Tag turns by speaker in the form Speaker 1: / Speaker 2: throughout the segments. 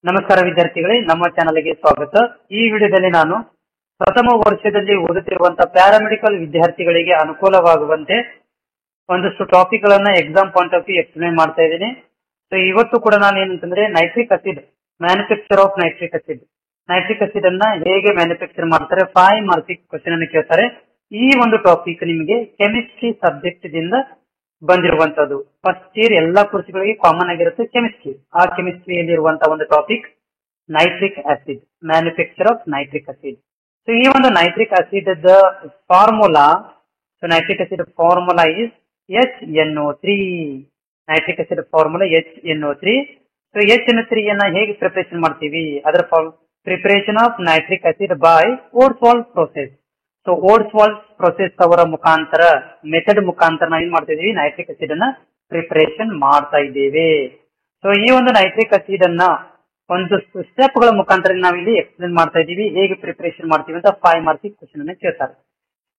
Speaker 1: ನಮಸ್ಕಾರ ವಿದ್ಯಾರ್ಥಿಗಳೇ, ನಮ್ಮ ಚಾನಲ್ಗೆ ಸ್ವಾಗತ. ಈ ವಿಡಿಯೋದಲ್ಲಿ ನಾನು ಪ್ರಥಮ ವರ್ಷದಲ್ಲಿ ಓದುತ್ತಿರುವಂತಹ ಪ್ಯಾರಾಮೆಡಿಕಲ್ ವಿದ್ಯಾರ್ಥಿಗಳಿಗೆ ಅನುಕೂಲವಾಗುವಂತೆ ಒಂದಷ್ಟು ಟಾಪಿಕ್ ಗಳನ್ನ exam point of view explain ಮಾಡ್ತಾ ಇದ್ದೀನಿ. ಸೊ ಇವತ್ತು ಕೂಡ ನಾನು ಏನಂತಂದ್ರೆ nitric acid, manufacture of nitric acid ಅನ್ನ ಹೇಗೆ ಮ್ಯಾನುಫ್ಯಾಕ್ಚರ್ ಮಾಡ್ತಾರೆ, 5 ಮಾರ್ಕ್ಸ್ ಕ್ವಶನ್ ಅನ್ನು ಕೇಳ್ತಾರೆ. ಈ ಒಂದು ಟಾಪಿಕ್ ನಿಮಗೆ ಕೆಮಿಸ್ಟ್ರಿ ಸಬ್ಜೆಕ್ಟ್ ದಿಂದ ಬಂದಿರುವಂತದ್ದು. ಫಸ್ಟ್ ಇಯರ್ ಎಲ್ಲಾ ಕೋರ್ಸ್ಗಳಿಗೆ ಕಾಮನ್ ಆಗಿರುತ್ತೆ ಕೆಮಿಸ್ಟ್ರಿ. ಆ ಕೆಮಿಸ್ಟ್ರಿಯಲ್ಲಿ ಇರುವಂತಹ ಒಂದು topic nitric acid, manufacture of nitric acid. So ಈ ಒಂದು nitric acid formula, so nitric acid formula is HNO3. Nitric acid formula HNO3. So HNO3 ಅನ್ನ ಹೇಗೆ ಪ್ರಿಪರೇಷನ್ ಮಾಡ್ತೀವಿ, ಅದರ preparation of nitric acid by Ostwald process. So Ostwald process ಅವರ ಮುಖಾಂತರ, method ಮುಖಾಂತರ ನಾವು ಏನ್ ಮಾಡ್ತಾ ಇದೀವಿ, ನೈಟ್ರಿಕ್ ಆಸಿಡ್ ಅನ್ನ ಪ್ರಿಪರೇಷನ್ ಮಾಡ್ತಾ ಇದ್ದೇವೆ. ಸೊ ಈ ಒಂದು ನೈಟ್ರಿಕ್ ಆಸಿಡ್ ಅನ್ನ ಒಂದು ಸ್ಟೆಪ್ ಗಳ ಮುಖಾಂತರ ನಾವು ಇಲ್ಲಿ ಎಕ್ಸ್ಪ್ಲೇನ್ ಮಾಡ್ತಾ ಇದೀವಿ, ಹೇಗೆ ಪ್ರಿಪರೇಷನ್ ಮಾಡ್ತೀವಿ ಅಂತ 5 ಮಾರ್ಕ್ಸ್ ಕ್ವಶನ್ ಅನ್ನ ಕೇಳ್ತಾರೆ.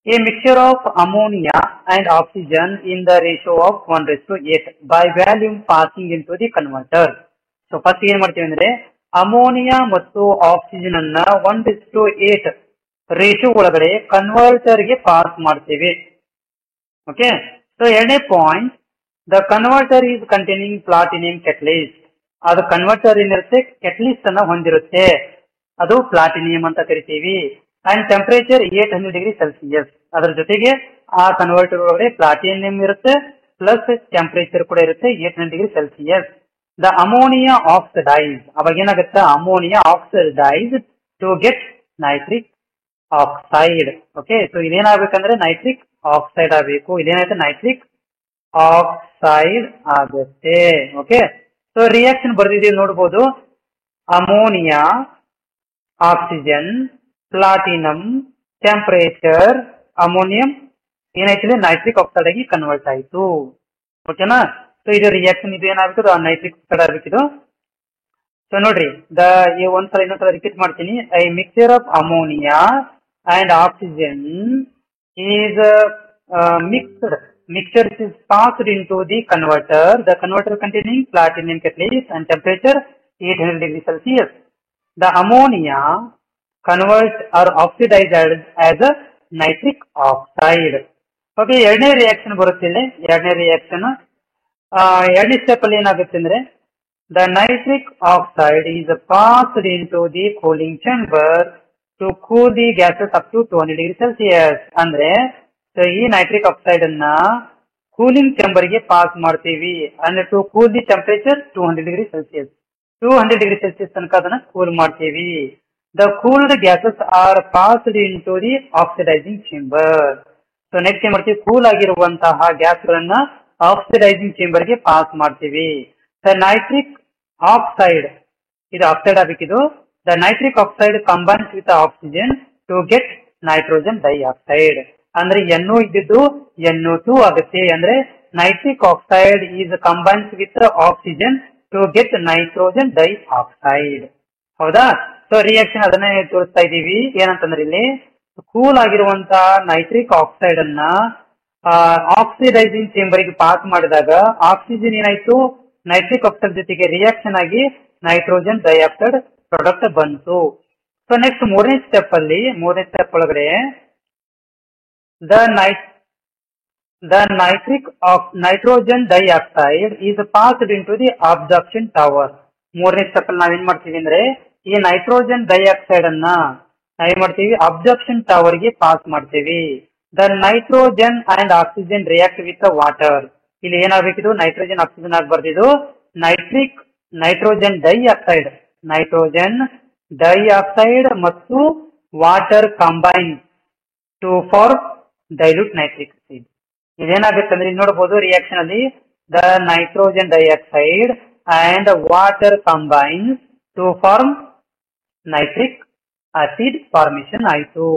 Speaker 1: A mixture of ammonia and oxygen in the ratio of 1:8 by volume passing into the converter. So first ಏನ್ ಮಾಡ್ತೀವಿ ಅಂದ್ರೆ ಅಮೋನಿಯಾ ಮತ್ತು ಆಕ್ಸಿಜನ್ ಅನ್ನ 1:8 ರೇಷಿಯೋ ಒಳಗಡೆ ಕನ್ವರ್ಟರ್ ಗೆ ಪಾಸ್ ಮಾಡ್ತೇವೆ. ಓಕೆ. ಸೊ ಎರಡನೇ point, the converter is containing platinum catalyst. ಅದು ಕನ್ವರ್ಟರ್ ಏನಿರುತ್ತೆ, ಕೆಟಲಿಸ್ಟ್ ಅನ್ನ ಹೊಂದಿರುತ್ತೆ, ಅದು ಪ್ಲಾಟಿನಿಯಂ ಅಂತ ಕರಿತೀವಿ. And temperature 800 degree Celsius. ಅದರ ಜೊತೆಗೆ ಆ ಕನ್ವರ್ಟರ್ ಒಳಗಡೆ ಪ್ಲಾಟಿನಿಯಂ ಇರುತ್ತೆ, ಪ್ಲಸ್ ಟೆಂಪರೇಚರ್ ಕೂಡ ಇರುತ್ತೆ 800 degree Celsius. The ammonia oxidise, ಅವಾಗ ಏನಾಗುತ್ತೆ, ammonia oxidise to get nitric oxide. Okay. So ಇದೇನಾಗಬೇಕಂದ್ರೆ ನೈಟ್ರಿಕ್ ಆಕ್ಸೈಡ್ ಆಗಬೇಕು. ಇದೇನಾಗುತ್ತೆ, ನೈಟ್ರಿಕ್ ಆಕ್ಸೈಡ್ ಆಗುತ್ತೆ. ಓಕೆ. ಸೊ ರಿಯಾಕ್ಷನ್ ಬರ್ದಿದ್ದೀವಿ ನೋಡ್ಬೋದು, ammonia, oxygen, platinum, temperature, ammonium ಏನಾಯ್ತಿದೆ, ನೈಟ್ರಿಕ್ ಆಕ್ಸೈಡ್ ಆಗಿ ಕನ್ವರ್ಟ್ ಆಯ್ತು. ಓಕೆನಾ. ಸೊ ಇದು ರಿಯಾಕ್ಷನ್, ಇದು ಏನಾಗಬೇಕು, ನೈಟ್ರಿಕ್ ಆಕ್ಸೈಡ್ ಆಗಬೇಕಿದು. ಸೊ ನೋಡ್ರಿ, ಒಂದ್ಸಲ ಇನ್ನೊಂದ್ಸಲ ರಿಪೀಟ್ ಮಾಡ್ತೀನಿ. I mixture of ammonia and oxygen is mixed. Mixture is passed into the converter. The converter containing platinum catalyst and temperature 800 degrees Celsius. The ammonia converts or oxidized as a nitric oxide. Okay, ಎರಡನೇ reaction ಬರುತ್ತೆ ಇಲ್ಲಿ. ಎರಡನೇ reaction ಎರಡನೇ step ಅಲ್ಲಿ ಏನಾಗುತ್ತೆ ಅಂದ್ರೆ the nitric oxide is passed into the cooling chamber to cool the gases up to 200 degree Celsius. ಅಂದ್ರೆ ಈ ನೈಟ್ರಿಕ್ ಆಕ್ಸೈಡ್ ಅನ್ನ ಕೂಲಿಂಗ್ ಚೇಂಬರ್ ಗೆ ಪಾಸ್ ಮಾಡ್ತೀವಿ. ಅಂದ್ರೆ to cool the temperature 200 degree Celsius. 200 degree Celsius ತನಕ ಅದನ್ನ ಕೂಲ್ ಮಾಡ್ತೀವಿ. The cooled gases are passed into the oxidizing chamber. So next ಏನ್ ಮಾಡ್ತೀವಿ, ಕೂಲ್ ಆಗಿರುವಂತಹ ಗ್ಯಾಸ್ ಗಳನ್ನ ಆಕ್ಸಿಡೈಸಿಂಗ್ ಚೇಂಬರ್ ಗೆ ಪಾಸ್ ಮಾಡ್ತೀವಿ. ದ ನೈಟ್ರಿಕ್ ಆಕ್ಸೈಡ್, ಇದು ಆಕ್ಸೈಡ್ ಆಗಬೇಕಿದು. The nitric oxide combines with the oxygen to get nitrogen dioxide. ಅಂದ್ರೆ NO ಇದ್ದಿದ್ದು NO2 ಆಗುತ್ತೆ. ಅಂದ್ರೆ nitric oxide is combines with oxygen to get nitrogen dioxide. ಹೌದಾ. ಸೊ ರಿಯಾಕ್ಷನ್ ಅದನ್ನೇ ತೋರಿಸ್ತಾ ಇದೀವಿ. ಏನಂತಂದ್ರೆ ಇಲ್ಲಿ ಕೂಲ್ ಆಗಿರುವಂತಹ ನೈಟ್ರಿಕ್ ಆಕ್ಸೈಡ್ ಅನ್ನ ಆಕ್ಸಿಡೈಸಿಂಗ್ ಚೇಂಬರ್ ಗೆ ಪಾಸ್ ಮಾಡಿದಾಗ ಆಕ್ಸಿಜನ್ ಏನಾಯ್ತು, ನೈಟ್ರಿಕ್ ಆಕ್ಸೈಡ್ ಜೊತೆಗೆ ರಿಯಾಕ್ಷನ್ ಆಗಿ ನೈಟ್ರೋಜನ್ ಡೈಆಕ್ಸೈಡ್ ಪ್ರಾಡಕ್ಟ್ ಬಂತು. ಸೊ ನೆಕ್ಸ್ಟ್ ಮೂರನೇ ಸ್ಟೆಪ್ ಅಲ್ಲಿ, ಮೂರನೇ ಸ್ಟೆಪ್ ಒಳಗಡೆ nitrogen dioxide is passed into the absorption tower. ಮೂರನೇ ಸ್ಟೆಪ್ ಅಲ್ಲಿ ನಾವೇನ್ ಮಾಡ್ತೀವಿ ಅಂದ್ರೆ ಈ ನೈಟ್ರೋಜನ್ ಡೈಆಕ್ಸೈಡ್ ಅನ್ನ ನಾವೇನ್ ಮಾಡ್ತೀವಿ, ಅಬ್ಸಾರ್ಪ್ಷನ್ ಟವರ್ ಗೆ ಪಾಸ್ ಮಾಡ್ತೀವಿ. The nitrogen and oxygen react with water. ಇಲ್ಲಿ ಏನಾಗಬೇಕಿದು, ನೈಟ್ರೋಜನ್ ಆಕ್ಸಿಜನ್ ಆಗ್ಬಾರ್ದಿದು, ನೈಟ್ರೋಜನ್ ಡೈಆಕ್ಸೈಡ್, ನೈಟ್ರೋಜನ್ ಡೈಆಕ್ಸೈಡ್ ಮತ್ತು water combine to form dilute nitric acid. ಇದೇನಾಗುತ್ತೆ ಅಂದ್ರೆ ಇಲ್ಲಿ ನೋಡಬಹುದು ರಿಯಾಕ್ಷನ್ ಅಲ್ಲಿ the nitrogen dioxide and water combine to form nitric acid formation ಆಯ್ತು.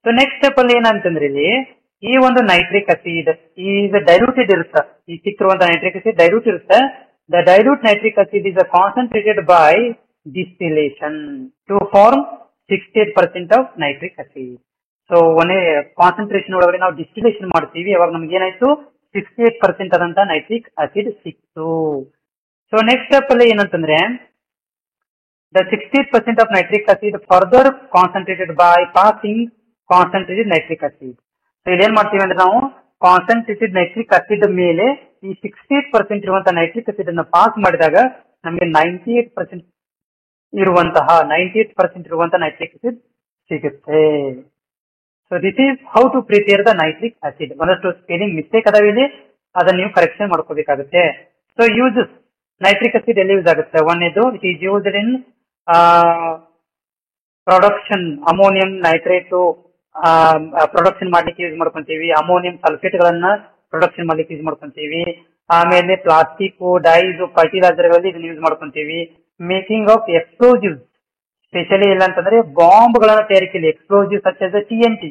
Speaker 1: ಸೊ ನೆಕ್ಸ್ಟ್ ಸ್ಟೆಪ್ ಅಲ್ಲಿ ಏನಂತಂದ್ರೆ ಇಲ್ಲಿ ಈ ಒಂದು ನೈಟ್ರಿಕ್ ಆಸಿಡ್ ಈಗ ಡೈಲ್ಯೂಟೆಡ್ ಇರುತ್ತೆ, ಈ ಸಿಕ್ಕಿರುವಂತಹ ನೈಟ್ರಿಕ್ ಆಸಿಡ್ ಡೈಲ್ಯೂಟ್ ಇರುತ್ತೆ. The dilute nitric acid is concentrated by distillation to form 68% of nitric acid. So ಒಂದೇ ಕಾನ್ಸಂಟ್ರೇಷನ್ ಒಳಗಡೆ ನಾವು ಡಿಸ್ಟಿಲೇಷನ್ ಮಾಡ್ತೀವಿ, ಅವಾಗ ನಮ್ಗೆ ಏನಾಯ್ತು, 68% ಆದಂತ ನೈಟ್ರಿಕ್ ಆಸಿಡ್ ಸಿಕ್ತು. ಸೊ ನೆಕ್ಸ್ಟ್ ಸ್ಟೆಪ್ ಅಲ್ಲಿ ಏನಂತಂದ್ರೆ The 60% of nitric acid further concentrated by passing concentrated nitric acid. So ಇದೇನ್ ಮಾಡ್ತೀವಿ ಅಂದ್ರೆ ನಾವು ಕಾನ್ಸಂಟ್ರೇಟೆಡ್ ನೈಟ್ರಿಕ್ ಆಸಿಡ್ ಮೇಲೆ ಈ 68% ಇರುವಂತಹ ನೈಟ್ರಿಕ್ ಆಸಿಡ್ ಅನ್ನು ಪಾಸ್ ಮಾಡಿದಾಗ ನಮಗೆ 98% ಇರುವಂತಹ ನೈಟ್ರಿಕ್ ಆಸಿಡ್ ಸಿಗುತ್ತೆ. So this is how to prepare the nitric acid. ಒಂದಷ್ಟು ಸ್ಪೆಲ್ಲಿಂಗ್ ಮಿಸ್ಟೇಕ್ ಅದಾವ ಇಲ್ಲಿ, ಅದನ್ನ ನೀವು ಕರೆಕ್ಷನ್ ಮಾಡ್ಕೋಬೇಕಾಗುತ್ತೆ. ಸೊ ಯೂಸಸ್ ನೈಟ್ರಿಕ್ ಆಸಿಡ್ ಎಲ್ಲಿ ಯೂಸ್ ಆಗುತ್ತೆ? ಒಂದೇದು it is used in production, ammonium nitrate production ಮಾಡ್ಲಿಕ್ಕೆ ಯೂಸ್ ಮಾಡ್ಕೊಂತೀವಿ. ಅಮೋನಿಯಂ ಸಲ್ಫೇಟ್ ಗಳನ್ನ ಪ್ರೊಡಕ್ಷನ್ ಮಾಡ್ಲಿಕ್ಕೆ ಯೂಸ್ ಮಾಡ್ಕೊಂತೀವಿ. ಆಮೇಲೆ ಪ್ಲಾಸ್ಟಿಕ್, ಡೈಸ್, ಫರ್ಟಿಲೈಸರ್ ಗಳಲ್ಲಿ ಇದನ್ನ ಯೂಸ್ ಮಾಡ್ಕೊಂತೀವಿ. ಮೇಕಿಂಗ್ ಆಫ್ ಎಕ್ಸ್ಪ್ಲೋಸಿವ್ಸ್, ಸ್ಪೆಷಲಿ ಇಲ್ಲ ಅಂತಂದ್ರೆ ಬಾಂಬ್ ಗಳನ್ನ ತಯಾರಿಕೆಯಲ್ಲಿ ಎಕ್ಸ್ಪ್ಲೋಸಿವ್ ಸಚ್ ಎಸ್ TNT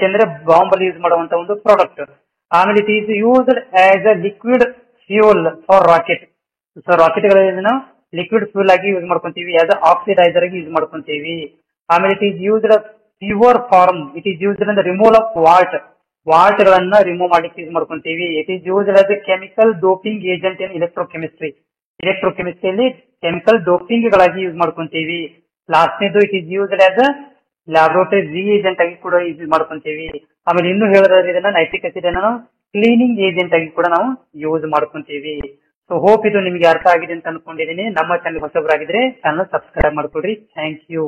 Speaker 1: ಅಂದ್ರೆ ಬಾಂಬ್ ಅಲ್ಲಿ ಯೂಸ್ ಮಾಡುವಂತ ಒಂದು ಪ್ರಾಡಕ್ಟ್. ಆಮೇಲೆ it is used as a liquid fuel for rocket. So rocket ಗಳಲ್ಲಿ ನಾವು ಲಿಕ್ವಿಡ್ ಫ್ಯೂಲ್ ಆಗಿ ಯೂಸ್ ಮಾಡ್ಕೊಂತೀವಿ, ಆಸ್ ಆಕ್ಸಿಡೈಸರ್ ಆಗಿ ಯೂಸ್ ಮಾಡ್ಕೊಂತೀವಿ. ಆಮೇಲೆ it is used pure form, it is used in the removal of wart ಗಳನ್ನ remove ಮಾಡ್ಲಿಕ್ಕೆ use ಮಾಡ್ಕೊಂತೀವಿ. It is used as a chemical doping agent in ಎಲೆಕ್ಟ್ರೋಕೆಮಿಸ್ಟ್ರಿಯಲ್ಲಿ ಕೆಮಿಕಲ್ ಡೋಪಿಂಗ್ ಗಳಾಗಿ ಯೂಸ್ ಮಾಡ್ಕೊಂತೀವಿ. ಲಾಸ್ಟ್ನೇದು it is used as a laboratory reagent ಆಗಿ ಕೂಡ use ಮಾಡ್ಕೊಂತೀವಿ. ಆಮೇಲೆ ಇನ್ನು ಹೇಳಿದ್ರೆ ಇದನ್ನ ನೈಟ್ರಿಕ್ ಆಸಿಡ್ ಅನ್ನು ಕ್ಲೀನಿಂಗ್ ಏಜೆಂಟ್ ಆಗಿ ಕೂಡ ನಾವು ಯೂಸ್ ಮಾಡ್ಕೊಂತೀವಿ. ಸೊ ಹೋಪ್ ಇದು ನಿಮ್ಗೆ ಅರ್ಥ ಆಗಿದೆ ಅಂತ ಅನ್ಕೊಂಡಿದೀನಿ. ನಮ್ಮ ಚಾನಲ್ ಹೊಸಬರಾಗಿದ್ರೆ ಚಾನಲ್ ಸಬ್ಸ್ಕ್ರೈಬ್ ಮಾಡ್ಕೊಡ್ರಿ. Thank you.